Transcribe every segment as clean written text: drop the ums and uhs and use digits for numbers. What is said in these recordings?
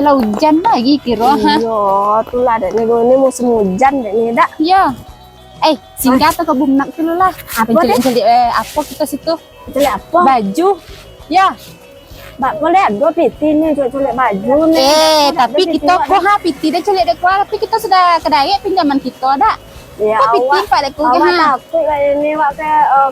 lah hujan lagi kira ha. Iya, tuh lah dek ini musim hujan dek nih dak. Iya. Singgah tuh ke Bumnak dulu lah. Apa Celik-celik apa kita situ? Celik apa? Baju. Ya. Mbak boleh ada piti nih celik baju nih. Tapi kita kok piti dah celik dek kuah, tapi kita sudah kedai pinjaman kita dak. Ya, kok piti Pak dek kuah ha. Takut kayak ini Pak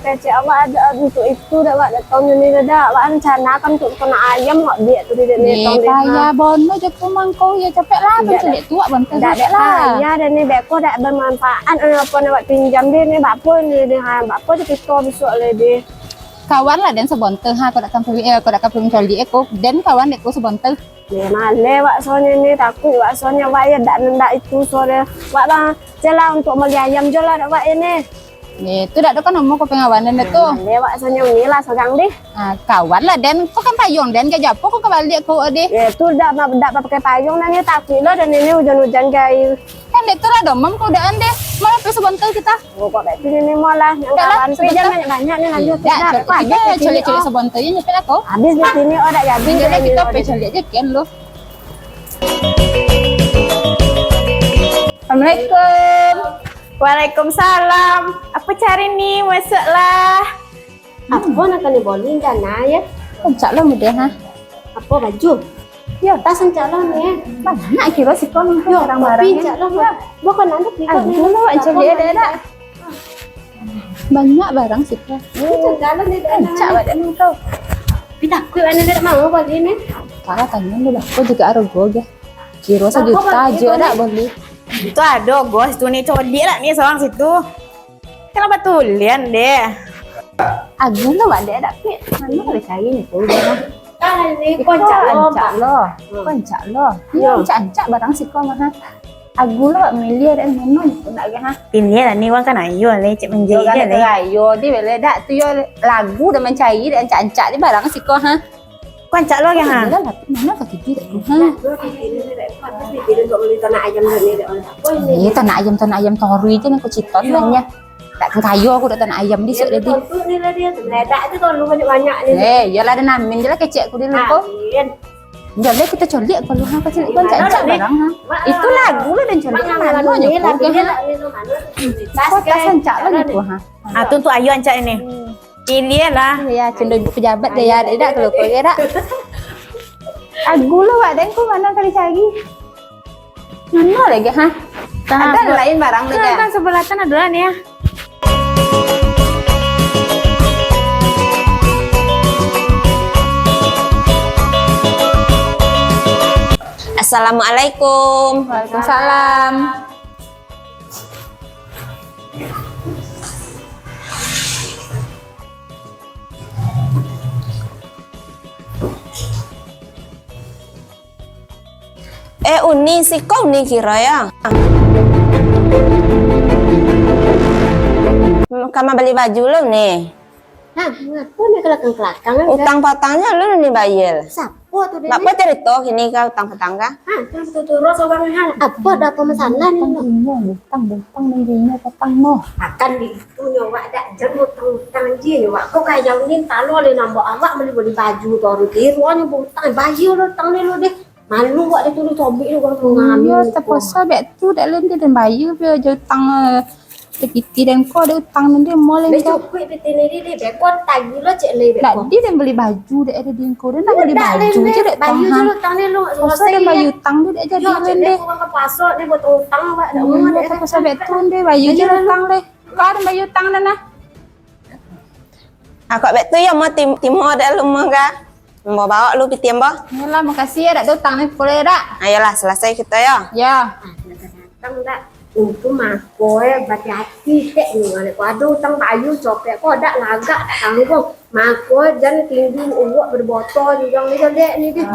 kayak cik awak ada untuk itu dak Pak tahun ini dah Pak rencana kan untuk kena ayam kok dia tuh di ni tahun kaya bono je ku mangkau ya capek lah celik tua bantai lah. Ya dan ni beko dak bermanfaat apa nak pinjam dia ni Pak pun ni ha Pak pun kita besok le dia. Kawan lah dan sebontel ha kau datang coli aku dan kawan dekku sebontel. Ni male Wak soalnya ni takut Wak soalnya Wak ya ndak itu sore Wak bang jelah untuk beli ayam je lah Wak ini. Ni tu dak ada kan nomor kau pengawanan itu. Male Wak soalnya ni lah seorang deh. Kawan lah dan kau kan payung dan ke japo kau balik kau deh. Ya tu dak pakai payung dan ni takut lah dan ini hujan-hujan kayak kan itu lah domam kau udah deh malah pe sebontel kita. Oh kok bet ini malah yang kawan pinjam banyak ni lanjut kita coli sebontelnya nyepel aku. Habis di sini oh dak jadi jadi kita pe coli aja kan lo. Assalamualaikum. Waalaikumsalam. Apa cari nih? Masuklah. Apa nak kena bowling dana ya? Pencak lo mudah ha. Apa baju? Ya, tas calon ya. Mana kira sih kau minta barang-barang Pinjak lah. Bukan nanti kita dulu aja dia ada. Banyak barang sih kau. Calon ni Pencak badan kau. Pindah ke mana dia mau balik ni? Salah tanya dulu. Kau juga arogo ya. Kira 1 juta aja tak boleh. Itu ada bos, tu ni coli lah nih seorang situ. Kenapa tulian deh? Agung tu ada tapi mana boleh cari ni tu. Kan ni Pencak lo. Ya, pencak barang sih kau mah. Agung lo miliar dan mana pun nak ha. Pilih lah nih wang kan ayo le cek menjadi dia le. Ayo di bela dak tu yo lagu dah mencari dan ancak-ancak di barang sih kau ha. Kau ancak lo ya ha. Mana kau tidur ha. Ini tanah ayam tori je nak citon nanya. Tak kayu aku dah tanah ayam di sini. Ni lah dia ledak tu kalau banyak ni. Yalah ada namin je lah kecek aku dulu kau. Jadi kita colik kalau ha kecil kan cancak barang ha. Itu lagu lah dan colik mana ni lagu ha. Kau tak cancak lah gitu ha. Tu ayo ancak ini. Pilih lah. Ya cenderung pejabat dia ya ada kalau kau ya dak. Agu lo wak dan kau mana kali cari? Mana lagi ha? Ada lain barang lagi. Kan sebelah sana dulu nih ya. Assalamualaikum. Waalaikumsalam. Uni si kau ni kira ya. Kamu beli baju lo nih. Hah, ngapu nih kelakang-kelakang kan? Utang patangnya lo nih bayar. Sapu tuh dia. Bapak cerita kini kau utang patang kah? Hah, terus terus orang hal. Apa ada apa masalah nih? Butang nantinya patang mo. Akan di itu nyawa ada jenggot utang dia nyawa. Kok kayak jauh nih talo le nambah awak beli baju baru di ruangnya butang baju lo utang lo deh. Malu buat dia tulis tobik lo kalau ngambil. Ya, terpaksa bet tu dak lenti dan bayu dia utang Piti dan kau ada utang nanti mau lagi. Cukup piti ni dia bekon tagi lo cek le bekon. Dia dan beli baju dia ada di kau dia nak beli baju je dek baju je lo utang ni lo. Terpaksa dan bayu utang dia jadi lende. Kau ke pasar ni buat utang buat dah rumah dia. Terpaksa bet tu dia bayu je utang le. Kau ada bayu utang nana. Aku bet tu ya mau timur dah rumah kah? Mau bawa lu piti mbah? Yalah makasih ya dak utang ni boleh dak. Ayolah selesai kita ya. Ya. Datang dak. Untuk mako berhati-hati tek ni mana ko ada utang bayu copek ko dak lagak tak tanggung mako jangan tinggi uak berbotol juga ni dek ni dia